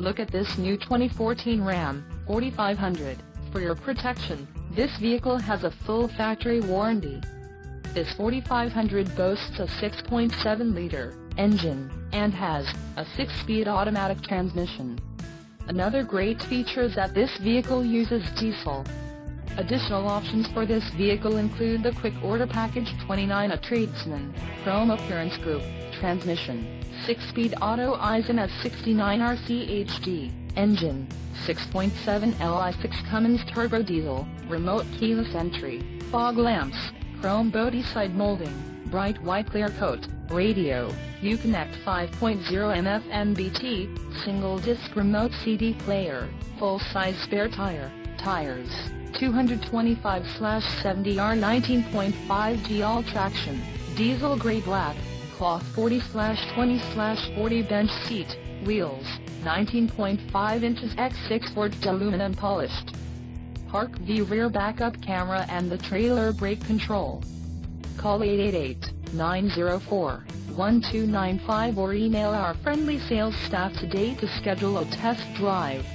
Look at this new 2014 Ram 4500. For your protection, this vehicle has a full factory warranty. This 4500 boasts a 6.7-liter engine, and has a 6-speed automatic transmission. Another great feature is that this vehicle uses diesel. Additional options for this vehicle include the Quick Order Package 29, a Tradesman Chrome Appearance Group transmission, 6-speed auto Eisen at 69 RC HD engine, 6.7 Li6 Cummins turbo diesel, remote keyless entry, fog lamps, chrome body side molding, bright white clear coat, radio, Uconnect 5.0 MFM-BT, single disc remote CD player, full-size spare tires, 225/70R 19.5G all traction, diesel gray black, cloth 40/20/40 bench seat, wheels, 19.5 inches x 6 forged aluminum polished. Park view rear backup camera and the trailer brake control. Call 888-904-1295 or email our friendly sales staff today to schedule a test drive.